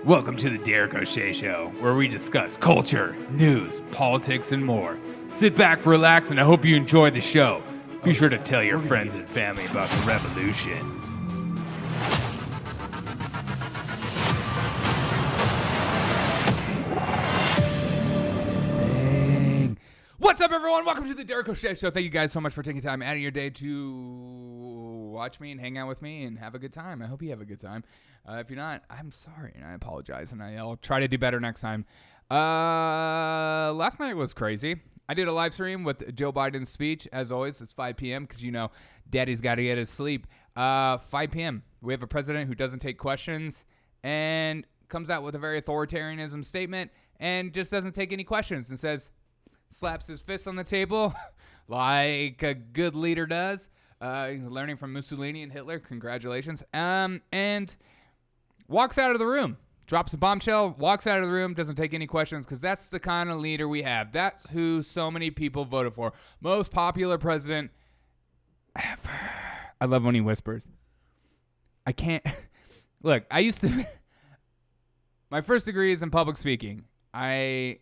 Welcome to the Derek O'Shea Show, where we discuss culture, news, politics, and more. Sit back, relax, and I hope you enjoy the show. Be sure to tell your friends and family about the revolution. What's up, everyone? Welcome to the Derek O'Shea Show. Thank you guys so much for taking time out of your day to watch me and hang out with me and have a good time. I hope you have a good time. If you're not, I'm sorry, and I apologize, and I'll try to do better next time. Last night was crazy. I did a live stream with Joe Biden's speech. As always, it's 5 p.m. because, you know, daddy's got to get his sleep. 5 p.m. We have a president who doesn't take questions and comes out with a very authoritarianism statement and just doesn't take any questions and says, slaps his fist on the table like a good leader does. Learning from Mussolini and Hitler. Congratulations. And walks out of the room. Drops a bombshell, walks out of the room, doesn't take any questions, because that's the kind of leader we have. That's who so many people voted for. Most popular president ever. I love when he whispers. I can't. Look, I used to. My first degree is in public speaking. I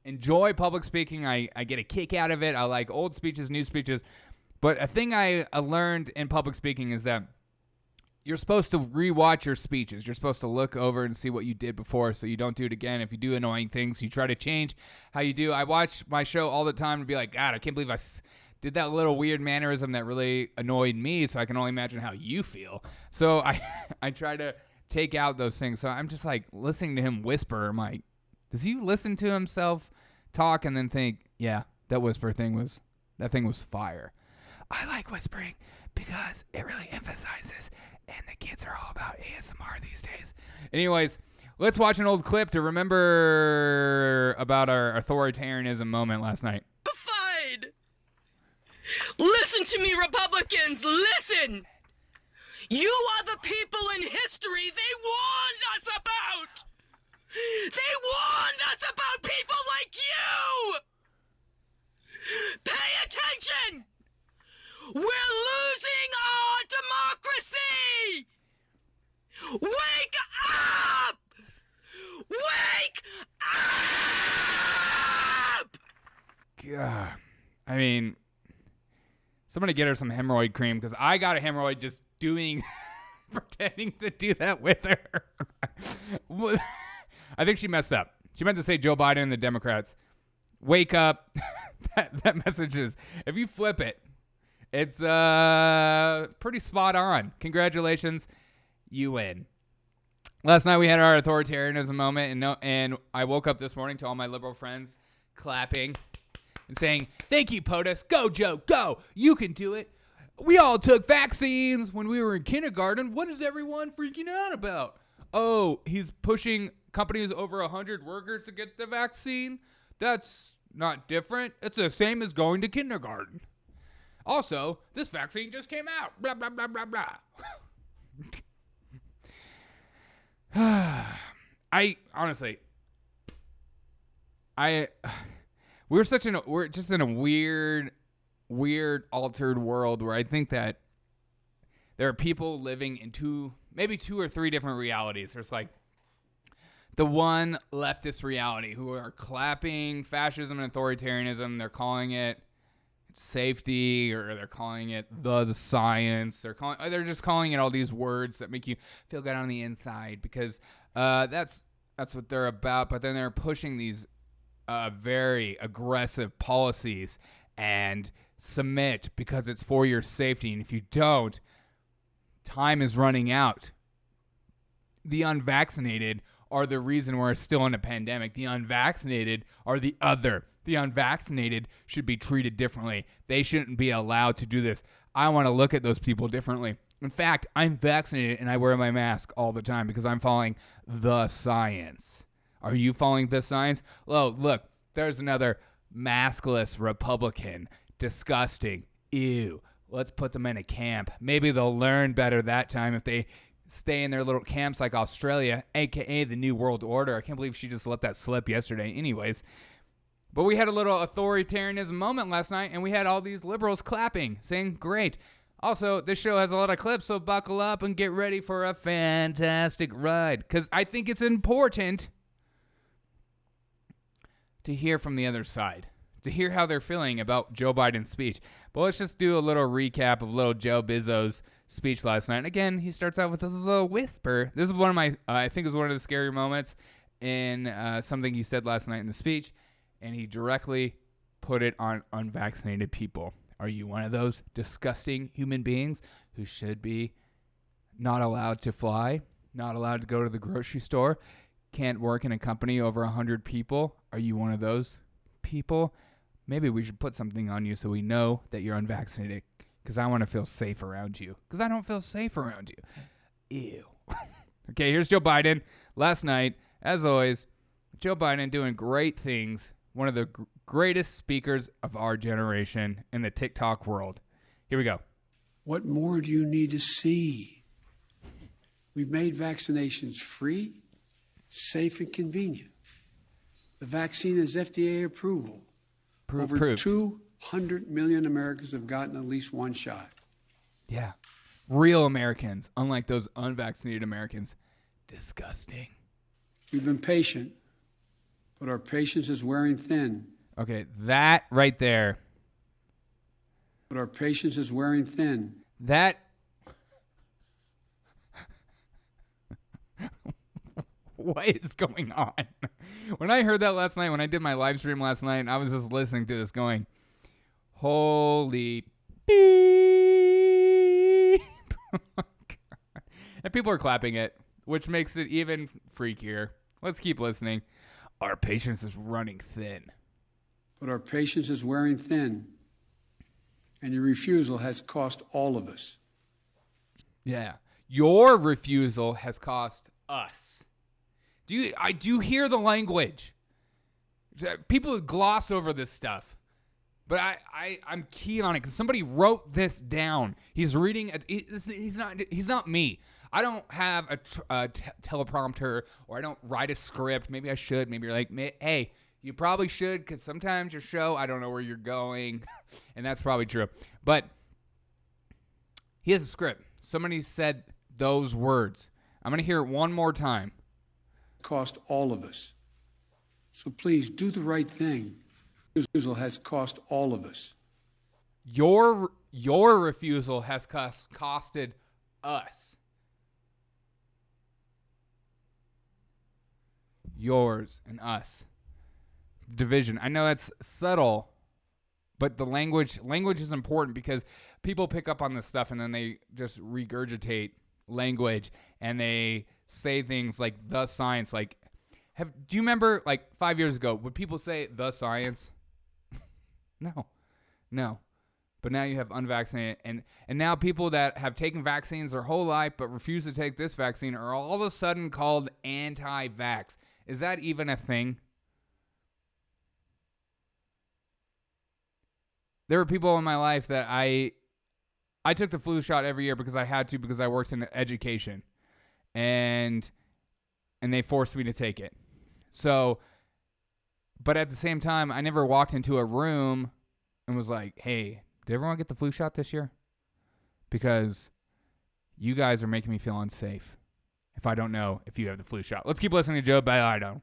enjoy public speaking. I get a kick out of it. I like old speeches, new speeches. But a thing I learned in public speaking is that you're supposed to rewatch your speeches. You're supposed to look over and see what you did before so you don't do it again. If you do annoying things, you try to change how you do. I watch my show all the time to be like, God, I can't believe I did that little weird mannerism that really annoyed me, so I can only imagine how you feel. So I try to take out those things. So I'm just like listening to him whisper. I'm like, does he listen to himself talk and then think, yeah, that thing was fire. I like whispering because it really emphasizes, and the kids are all about ASMR these days. Anyways, let's watch an old clip to remember about our authoritarianism moment last night. Listen to me, Republicans, listen! You are the people in history they warned us about! They warned us about people like you! Pay attention! We're losing our democracy! Wake up! Wake up! God, I mean, somebody get her some hemorrhoid cream, because I got a hemorrhoid just pretending to do that with her. I think she messed up. She meant to say Joe Biden and the Democrats. Wake up. that message is, if you flip it, it's pretty spot on. Congratulations, you win. Last night we had our authoritarianism moment, and I woke up this morning to all my liberal friends clapping and saying, thank you, POTUS. Go, Joe, go. You can do it. We all took vaccines when we were in kindergarten. What is everyone freaking out about? Oh, he's pushing companies over 100 workers to get the vaccine? That's not different. It's the same as going to kindergarten. Also, this vaccine just came out. Blah, blah, blah, blah, blah. We're just in a weird altered world where I think that there are people living in maybe two or three different realities. There's like the one leftist reality who are clapping fascism and authoritarianism. They're calling it safety, or they're calling it the science. They're just calling it all these words that make you feel good on the inside, because that's what they're about. But then they're pushing these very aggressive policies and submit because it's for your safety. And if you don't, time is running out. The unvaccinated are the reason we're still in a pandemic. The unvaccinated are the other. The unvaccinated should be treated differently. They shouldn't be allowed to do this. I want to look at those people differently. In fact, I'm vaccinated and I wear my mask all the time because I'm following the science. Are you following the science? Oh, look, there's another maskless Republican. Disgusting. Ew. Let's put them in a camp. Maybe they'll learn better that time if they stay in their little camps like Australia, a.k.a. the New World Order. I can't believe she just let that slip yesterday. Anyways, but we had a little authoritarianism moment last night, and we had all these liberals clapping, saying, great. Also, this show has a lot of clips, so buckle up and get ready for a fantastic ride. Because I think it's important to hear from the other side, to hear how they're feeling about Joe Biden's speech. But let's just do a little recap of little Joe Bizzo's speech last night. And again, he starts out with a little whisper. This is one of my, I think it was one of the scary moments in something he said last night in the speech. And he directly put it on unvaccinated people. Are you one of those disgusting human beings who should be not allowed to fly, not allowed to go to the grocery store, can't work in a company over 100 people? Are you one of those people? Maybe we should put something on you so we know that you're unvaccinated, because I want to feel safe around you, because I don't feel safe around you. Ew. Okay, here's Joe Biden. Last night, as always, Joe Biden doing great things. One of the greatest speakers of our generation in the TikTok world. Here we go. What more do you need to see? We've made vaccinations free, safe, and convenient. The vaccine has FDA approval. Over Approved. 200 million Americans have gotten at least one shot. Yeah. Real Americans, unlike those unvaccinated Americans. Disgusting. We've been patient, but our patience is wearing thin. Okay, that right there. But our patience is wearing thin. That. What is going on? When I heard that last night, when I did my live stream last night, I was just listening to this going, holy beep. And people are clapping it, which makes it even freakier. Let's keep listening. Our patience is running thin. But our patience is wearing thin. And your refusal has cost all of us. Yeah. Your refusal has cost us. I do hear the language. People gloss over this stuff. But I'm keen on it because somebody wrote this down. He's reading. He's not me. I don't have a teleprompter, or I don't write a script. Maybe I should. Maybe you're like, hey, you probably should, because sometimes your show, I don't know where you're going. And that's probably true. But he has a script. Somebody said those words. I'm going to hear it one more time. Cost all of us. So please do the right thing. Refusal has cost all of us. Your refusal has costed us. Yours and us. Division. I know that's subtle, but the language is important because people pick up on this stuff and then they just regurgitate language and they say things like the science. Like, do you remember like 5 years ago would people say the science? No. But now you have unvaccinated, and now people that have taken vaccines their whole life but refuse to take this vaccine are all of a sudden called anti-vax. Is that even a thing? There were people in my life that I took the flu shot every year because I had to, because I worked in education, and they forced me to take it. So, but at the same time, I never walked into a room and was like, hey, did everyone get the flu shot this year? Because you guys are making me feel unsafe if I don't know if you have the flu shot. Let's keep listening to Joe Biden.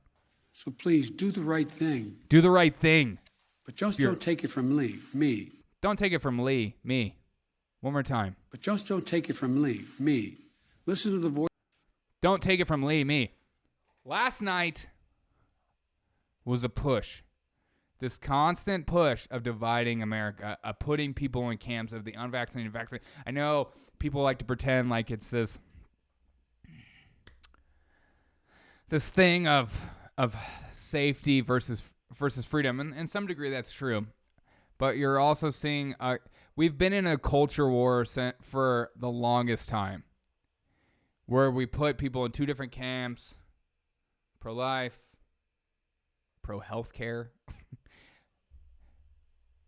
So please do the right thing. Do the right thing. But just don't take it from me. Don't take it from me. One more time. But just don't take it from me. Listen to the voice. Don't take it from me. Last night was a push. This constant push of dividing America, of putting people in camps of the unvaccinated and vaccinated. I know people like to pretend like it's this thing of safety versus freedom. And in some degree that's true. But you're also seeing, we've been in a culture war for the longest time, where we put people in two different camps, pro-life, pro-healthcare.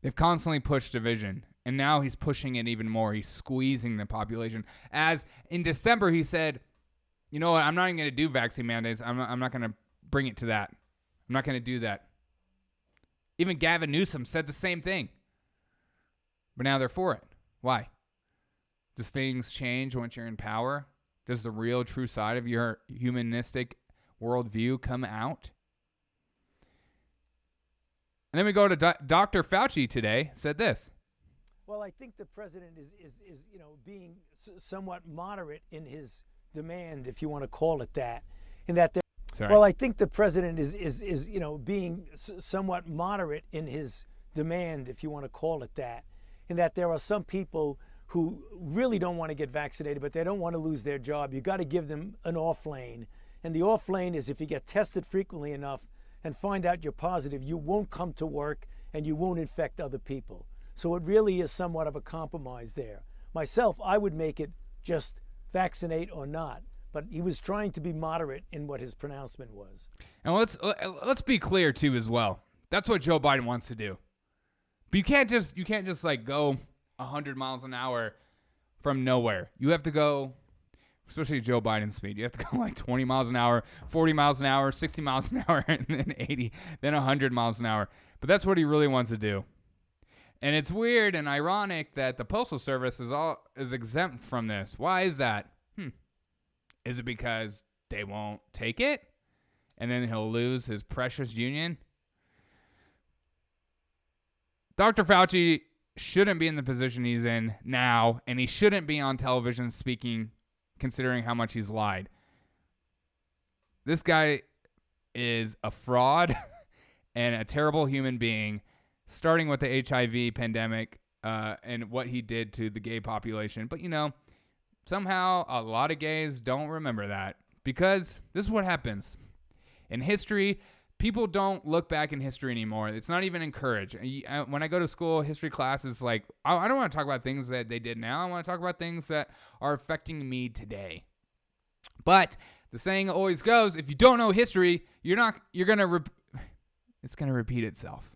They've constantly pushed division, and now he's pushing it even more. He's squeezing the population. As in December, he said, you know what, I'm not even going to do vaccine mandates. I'm not going to bring it to that. I'm not going to do that. Even Gavin Newsom said the same thing. But now they're for it. Why? Does things change once you're in power? Does the real true side of your humanistic worldview come out? And then we go to Dr. Fauci today, said this. Well, I think the president is being somewhat moderate in his demand, if you want to call it that, in that there. Sorry. Well, I think the president is being somewhat moderate in his demand, if you want to call it that, in that there are some people who really don't want to get vaccinated, but they don't want to lose their job. You got to give them an off lane. And the off lane is if you get tested frequently enough and find out you're positive, you won't come to work and you won't infect other people. So it really is somewhat of a compromise there. Myself, I would make it just vaccinate or not. But he was trying to be moderate in what his pronouncement was. And let's be clear too as well. That's what Joe Biden wants to do. But you can't just like go 100 miles an hour from nowhere. You have to go, especially Joe Biden's speed, you have to go like 20 miles an hour, 40 miles an hour, 60 miles an hour, and then 80, then 100 miles an hour. But that's what he really wants to do. And it's weird and ironic that the Postal Service is exempt from this. Why is that? Is it because they won't take it? And then he'll lose his precious union? Dr. Fauci shouldn't be in the position he's in now, and he shouldn't be on television speaking, considering how much he's lied. This guy is a fraud and a terrible human being, starting with the HIV pandemic and what he did to the gay population. But, somehow a lot of gays don't remember that, because this is what happens. In history, people don't look back in history anymore. It's not even encouraged. When I go to school, history class is like, I don't want to talk about things that they did now. I want to talk about things that are affecting me today. But the saying always goes, if you don't know history, it's going to repeat itself.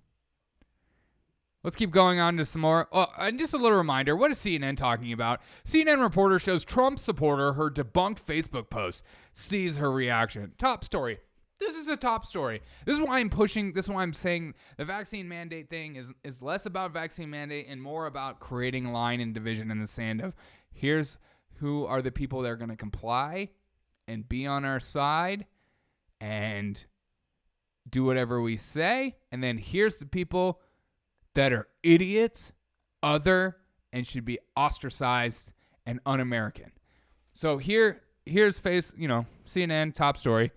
Let's keep going on to some more. Oh, and just a little reminder, what is CNN talking about? CNN reporter shows Trump supporter her debunked Facebook post, sees her reaction. Top story. This is a top story. This is why I'm pushing, this is why I'm saying the vaccine mandate thing is less about vaccine mandate and more about creating a line and division in the sand of here's who are the people that are going to comply and be on our side and do whatever we say. And then here's the people that are idiots, other, and should be ostracized and un-American. So here's CNN top story.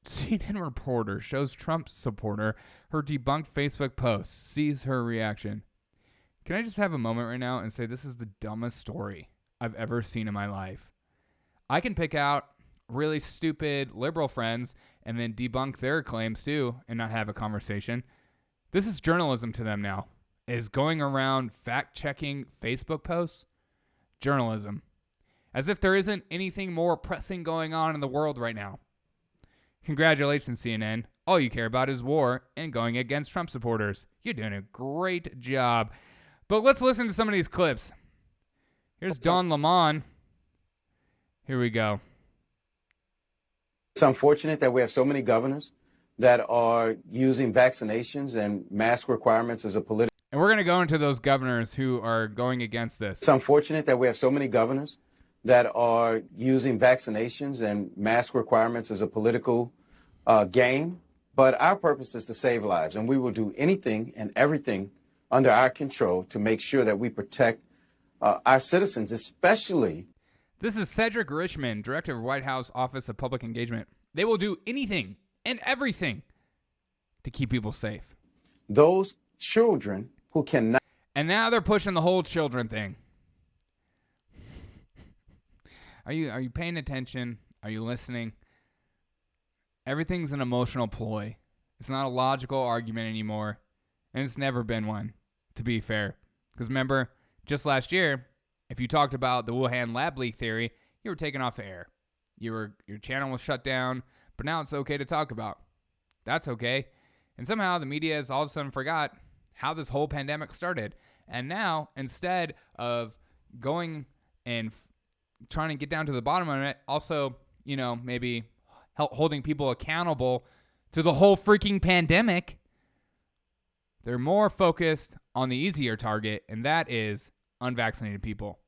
CNN reporter shows Trump supporter her debunked Facebook post, sees her reaction. Can I just have a moment right now and say this is the dumbest story I've ever seen in my life? I can pick out really stupid liberal friends and then debunk their claims too and not have a conversation. This is journalism to them now. Is going around fact-checking Facebook posts journalism. As if there isn't anything more pressing going on in the world right now. Congratulations, CNN. All you care about is war and going against Trump supporters. You're doing a great job. But let's listen to some of these clips. Here's Don Lemon. Here we go. It's unfortunate that we have so many governors that are using vaccinations and mask requirements as a political. And we're going to go into those governors who are going against this. It's unfortunate that we have so many governors that are using vaccinations and mask requirements as a political game. But our purpose is to save lives, and we will do anything and everything under our control to make sure that we protect our citizens, especially. This is Cedric Richmond, Director of White House Office of Public Engagement. They will do anything and everything to keep people safe. Those children who cannot. And now they're pushing the whole children thing. Are you paying attention? Are you listening? Everything's an emotional ploy. It's not a logical argument anymore. And it's never been one, to be fair. Because remember, just last year, if you talked about the Wuhan lab leak theory, you were taken off the air. Your channel was shut down, but now it's okay to talk about. That's okay. And somehow the media has all of a sudden forgot how this whole pandemic started. And now, instead of going and trying to get down to the bottom of it, also, maybe holding people accountable to the whole freaking pandemic, they're more focused on the easier target, and that is unvaccinated people.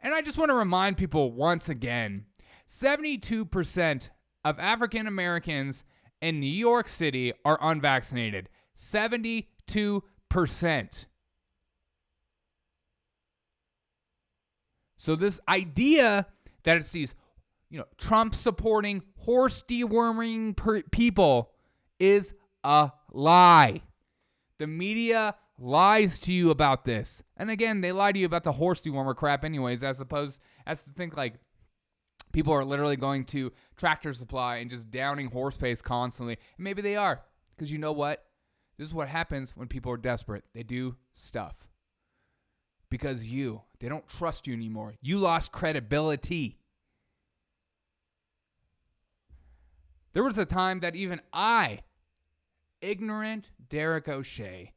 And I just want to remind people once again, 72% of African Americans in New York City are unvaccinated. 72%. So this idea that it's these, Trump supporting, horse deworming people is a lie. The media lies to you about this. And again, they lie to you about the horse dewormer crap anyways, as to think like people are literally going to Tractor Supply and just downing horse paste constantly. And maybe they are. Because you know what? This is what happens when people are desperate. They do stuff. Because they don't trust you anymore. You lost credibility. There was a time that even I, ignorant Derek O'Shea,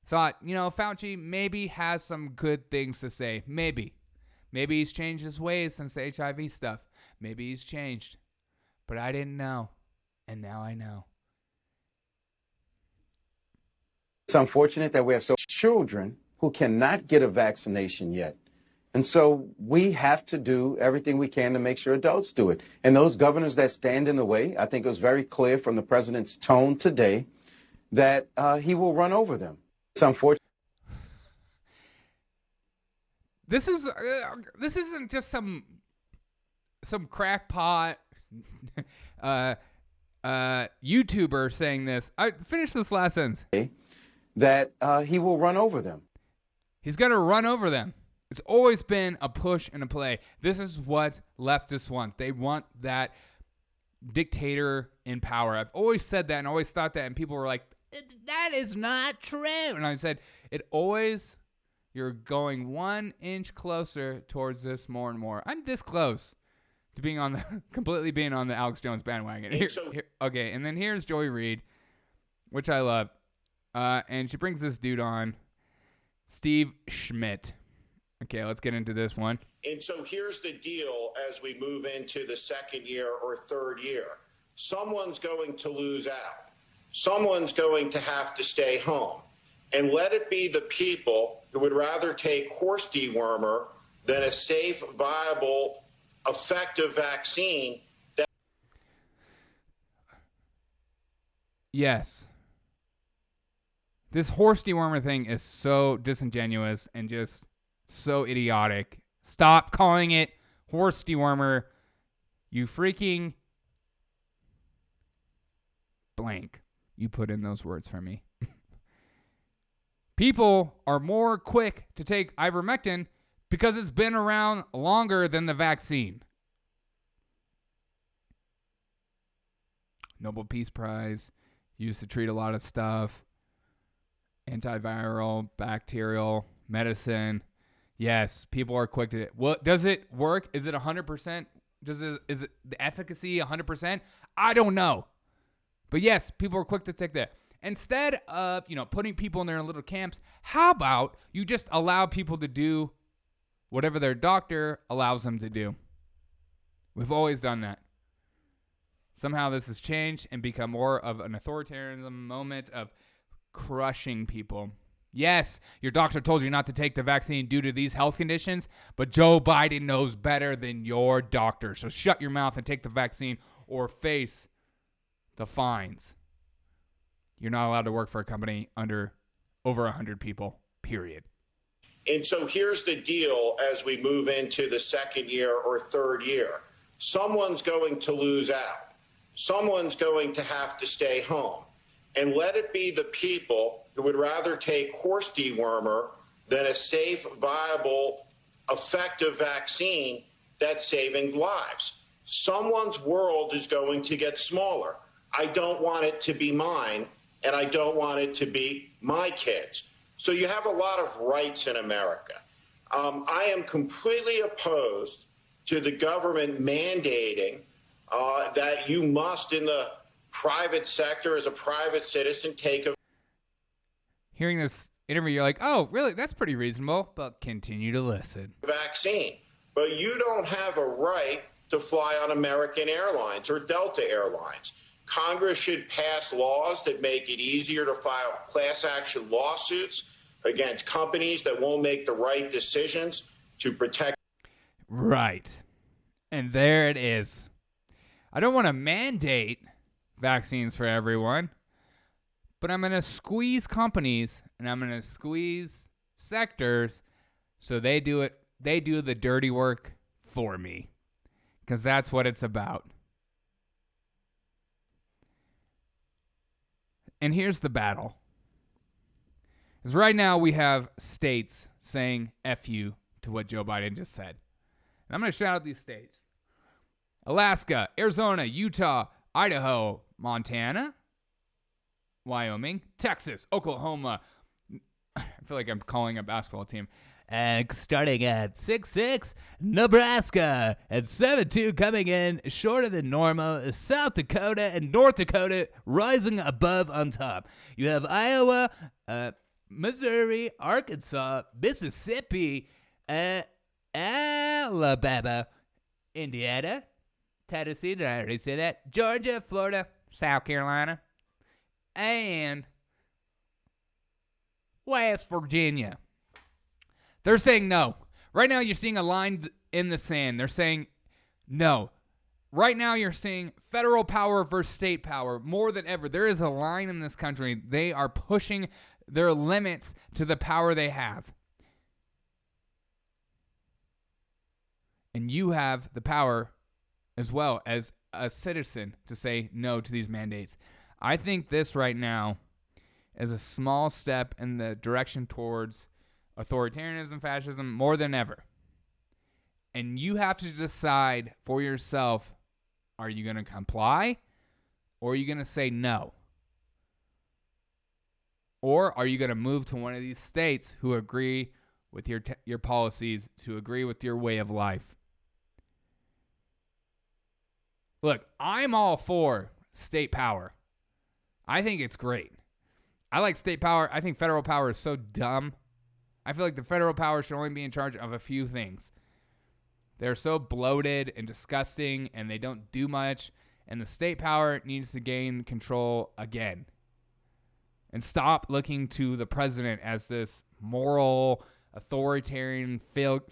thought, Fauci maybe has some good things to say. Maybe. Maybe he's changed his ways since the HIV stuff. Maybe he's changed. But I didn't know. And now I know. It's unfortunate that we have so many children who cannot get a vaccination yet. And so we have to do everything we can to make sure adults do it. And those governors that stand in the way, I think it was very clear from the president's tone today that he will run over them. It's unfortunate. This isn't just some crackpot YouTuber saying this. I finished this last sentence. That he will run over them. He's going to run over them. It's always been a push and a play. This is what leftists want. They want that dictator in power. I've always said that and always thought that, and people were like, that is not true. And I said, you're going 1 inch closer towards this more and more. I'm this close to being completely being on the Alex Jones bandwagon. Okay, and then here's Joy Reid, which I love. And she brings this dude on, Steve Schmidt. Okay, let's get into this one. And so here's the deal as we move into the second year or third year. Someone's going to lose out. Someone's going to have to stay home. And let it be the people who would rather take horse dewormer than a safe, viable, effective vaccine. Yes. This horse dewormer thing is so disingenuous and just so idiotic. Stop calling it horse dewormer. You freaking blank. You put in those words for me. People are more quick to take ivermectin because it's been around longer than the vaccine. Nobel Peace Prize. Used to treat a lot of stuff. Antiviral, bacterial, medicine. Yes, people are quick to it. Well, does it work? Is it 100%? Is it the efficacy 100%? I don't know. But yes, people are quick to take that. Instead of, putting people in their little camps, how about you just allow people to do whatever their doctor allows them to do? We've always done that. Somehow this has changed and become more of an authoritarianism moment of crushing people. Yes, your doctor told you not to take the vaccine due to these health conditions, but Joe Biden knows better than your doctor. So shut your mouth and take the vaccine or face the fines. You're not allowed to work for a company under over 100 people, period. And so here's the deal as we move into the second year or third year. Someone's going to lose out. Someone's going to have to stay home. And let it be the people who would rather take horse dewormer than a safe, viable, effective vaccine that's saving lives. Someone's world is going to get smaller. I don't want it to be mine, and I don't want it to be my kids. So you have a lot of rights in America. I am completely opposed to the government mandating that you must, in the private sector, as a private citizen, take a... Hearing this interview, you're like, oh, really? That's pretty reasonable, but continue to listen. ...vaccine. But you don't have a right to fly on American Airlines or Delta Airlines. Congress should pass laws that make it easier to file class action lawsuits against companies that won't make the right decisions to protect. Right. And there it is. I don't want to mandate vaccines for everyone, but I'm going to squeeze companies and I'm going to squeeze sectors so they do the dirty work for me, because that's what it's about. And here's the battle. Because right now we have states saying F you to what Joe Biden just said. And I'm going to shout out these states: Alaska, Arizona, Utah, Idaho, Montana, Wyoming, Texas, Oklahoma. I feel like I'm calling a basketball team. Starting at 6'6", Nebraska, at 7'2", coming in shorter than normal, South Dakota and North Dakota rising above on top. You have Iowa, Missouri, Arkansas, Mississippi, Alabama, Indiana, Tennessee, did I already say that? Georgia, Florida, South Carolina, and West Virginia. They're saying no. Right now you're seeing a line in the sand. They're saying no. Right now you're seeing federal power versus state power more than ever. There is a line in this country. They are pushing their limits to the power they have. And you have the power as well as a citizen to say no to these mandates. I think this right now is a small step in the direction towards authoritarianism, fascism, more than ever. And you have to decide for yourself, are you going to comply or are you going to say no? Or are you going to move to one of these states who agree with your policies, to agree with your way of life? Look, I'm all for state power. I think it's great. I like state power. I think federal power is so dumb. I feel like the federal power should only be in charge of a few things. They're so bloated and disgusting, and they don't do much. And the state power needs to gain control again. And stop looking to the president as this moral, authoritarian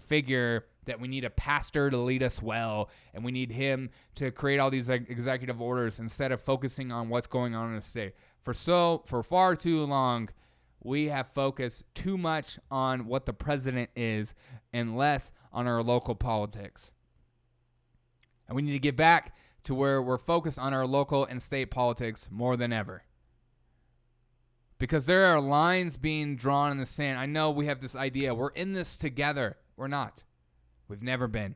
figure that we need a pastor to lead us well, and we need him to create all these executive orders instead of focusing on what's going on in the state. For far too long, we have focused too much on what the president is and less on our local politics. And we need to get back to where we're focused on our local and state politics more than ever. Because there are lines being drawn in the sand. I know we have this idea. We're in this together. We're not. We've never been.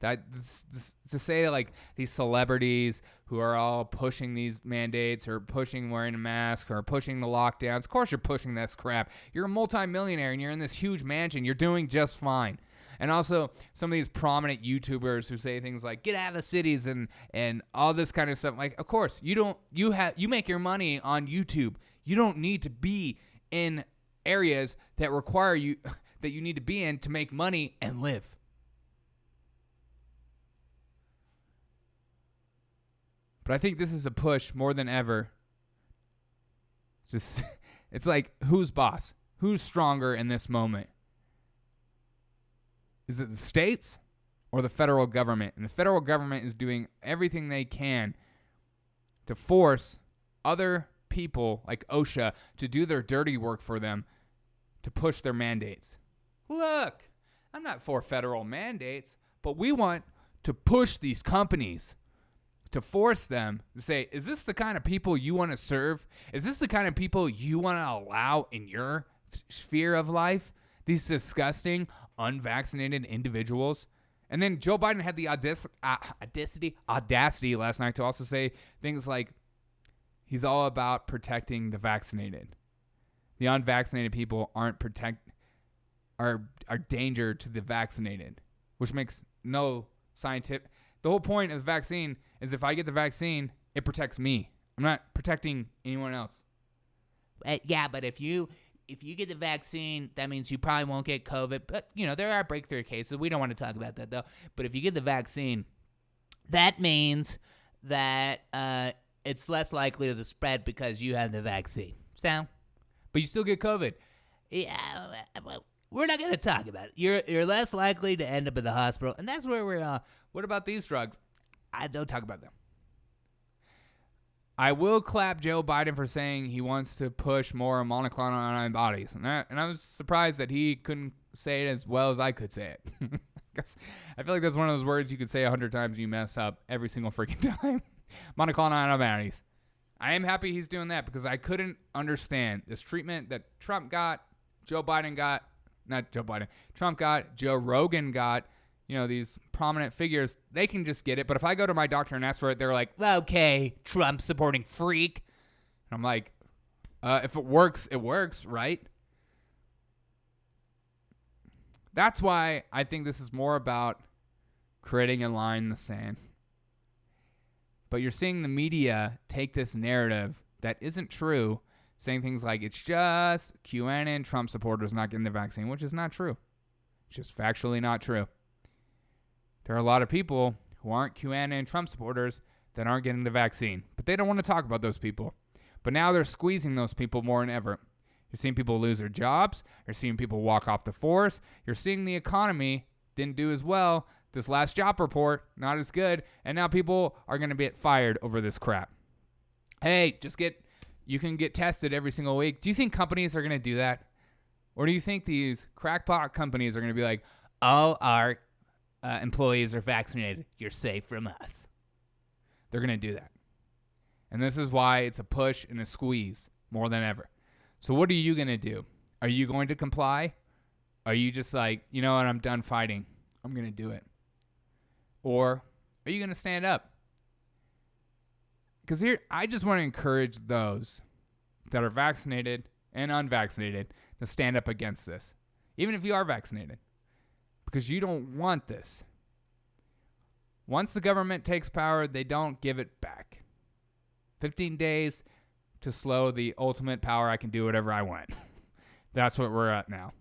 To say that, like, these celebrities who are all pushing these mandates or pushing wearing a mask or pushing the lockdowns, of course you're pushing this crap. You're a multimillionaire and you're in this huge mansion. You're doing just fine. And also some of these prominent YouTubers who say things like get out of the cities and all this kind of stuff. Like, of course, you make your money on YouTube. You don't need to be in areas that require you that you need to be in to make money and live. But I think this is a push more than ever. It's like, who's boss? Who's stronger in this moment? Is it the states or the federal government? And the federal government is doing everything they can to force other people like OSHA to do their dirty work for them, to push their mandates. Look, I'm not for federal mandates, but we want to push these companies, to force them to say, is this the kind of people you want to serve? Is this the kind of people you want to allow in your sphere of life? These disgusting, unvaccinated individuals. And then Joe Biden had the audacity last night to also say things like he's all about protecting the vaccinated. The unvaccinated people are danger to the vaccinated, which makes no scientific. The whole point of the vaccine is if I get the vaccine, it protects me. I'm not protecting anyone else. Yeah, but if you get the vaccine, that means you probably won't get COVID. But, there are breakthrough cases. We don't want to talk about that, though. But if you get the vaccine, that means that it's less likely to spread because you have the vaccine. So? But you still get COVID. Yeah, well, we're not going to talk about it. You're less likely to end up in the hospital, and that's where we're. What about these drugs? I don't talk about them. I will clap Joe Biden for saying he wants to push more monoclonal antibodies. And I was surprised that he couldn't say it as well as I could say it. I feel like that's one of those words you could say 100 times and you mess up every single freaking time. Monoclonal antibodies. I am happy he's doing that because I couldn't understand this treatment that Trump got, Joe Biden got, not Joe Biden, Trump got, Joe Rogan got. You know, these prominent figures, they can just get it. But if I go to my doctor and ask for it, they're like, Okay, Trump supporting freak. and I'm like, if it works, right? That's why I think this is more about creating a line in the sand. But you're seeing the media take this narrative that isn't true, saying things like it's just QAnon Trump supporters not getting the vaccine, which is not true. It's just factually not true. There are a lot of people who aren't QAnon Trump supporters that aren't getting the vaccine, but they don't want to talk about those people. But now they're squeezing those people more than ever. You're seeing people lose their jobs. You're seeing people walk off the force. You're seeing the economy didn't do as well. This last job report, not as good. And now people are going to get fired over this crap. Hey, you can get tested every single week. Do you think companies are going to do that? Or do you think these crackpot companies are going to be like, all our employees are vaccinated. You're safe from us. They're going to do that. And this is why it's a push and a squeeze more than ever. So what are you going to do? Are you going to comply? Are you just like, you know what, I'm done fighting. I'm going to do it. Or are you going to stand up? Because here, I just want to encourage those that are vaccinated and unvaccinated to stand up against this. Even if you are vaccinated. Because you don't want this. Once the government takes power, they don't give it back. 15 days to slow the ultimate power. I can do whatever I want. That's what we're at now.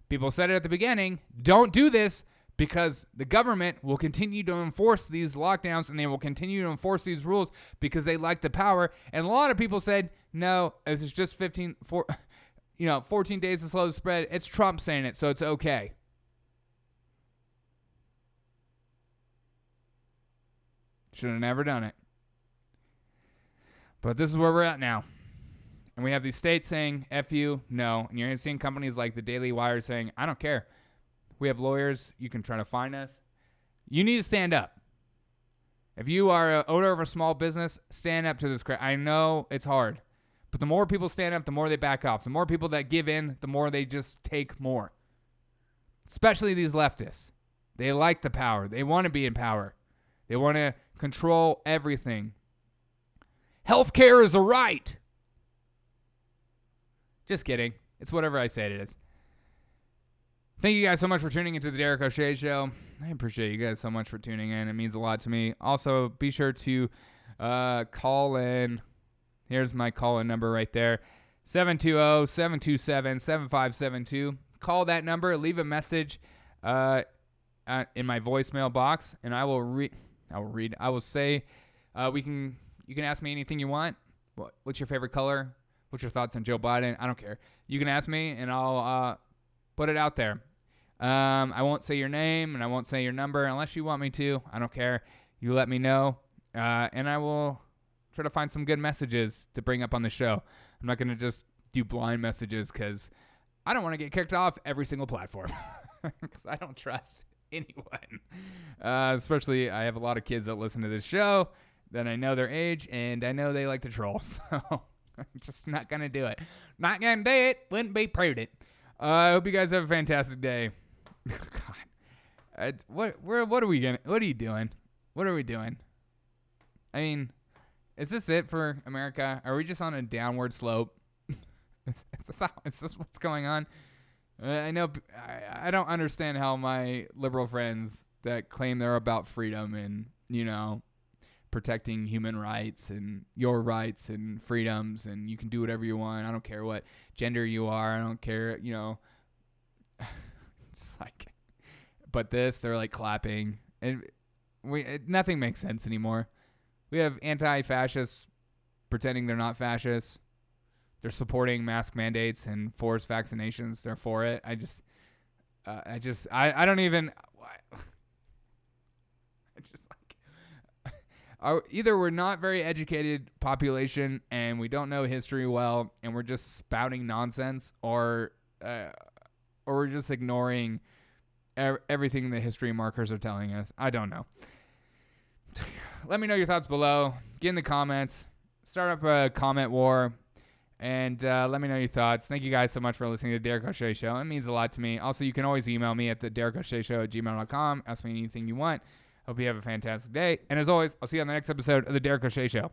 People said it at the beginning, don't do this because the government will continue to enforce these lockdowns and they will continue to enforce these rules because they like the power. And a lot of people said, no, this is just 14 days to slow the spread. It's Trump saying it, so it's okay. Should have never done it. But this is where we're at now. And we have these states saying, F you, no. And you're seeing companies like the Daily Wire saying, I don't care. We have lawyers. You can try to find us. You need to stand up. If you are an owner of a small business, stand up to this crap. I know it's hard. But the more people stand up, the more they back off. The more people that give in, the more they just take more. Especially these leftists. They like the power. They want to be in power. They want to control everything. Healthcare is a right. Just kidding. It's whatever I say it is. Thank you guys so much for tuning into the Derek O'Shea Show. I appreciate you guys so much for tuning in. It means a lot to me. Also, be sure to call in. Here's my call-in number right there. 720-727-7572. Call that number. Leave a message in my voicemail box, and I will read. I will say, you can ask me anything you want. What's your favorite color? What's your thoughts on Joe Biden? I don't care. You can ask me, and I'll put it out there. I won't say your name, and I won't say your number unless you want me to. I don't care. You let me know, and I will try to find some good messages to bring up on the show. I'm not going to just do blind messages because I don't want to get kicked off every single platform because I don't trust anyone. Especially, I have a lot of kids that listen to this show that I know their age, and I know they like to troll, so I'm just not going to do it. Not going to do it. Wouldn't be prudent. I hope you guys have a fantastic day. God. What are we going to... What are you doing? What are we doing? I mean, is this it for America? Are we just on a downward slope? Is this what's going on? I know I don't understand how my liberal friends that claim they're about freedom and, protecting human rights and your rights and freedoms and you can do whatever you want. I don't care what gender you are. I don't care, It's like, but they're like clapping. And nothing makes sense anymore. We have anti-fascists pretending they're not fascists. They're supporting mask mandates and forced vaccinations. They're for it. I don't even. I just like. Either we're not very educated population and we don't know history well and we're just spouting nonsense, or we're just ignoring everything the history markers are telling us. I don't know. Let me know your thoughts below. Get in the comments. Start up a comment war. And let me know your thoughts. Thank you guys so much for listening to the Derek O'Shea Show. It means a lot to me. Also, you can always email me at the DerekO'SheaShow@gmail.com. Ask me anything you want. Hope you have a fantastic day. And as always, I'll see you on the next episode of the Derek O'Shea Show.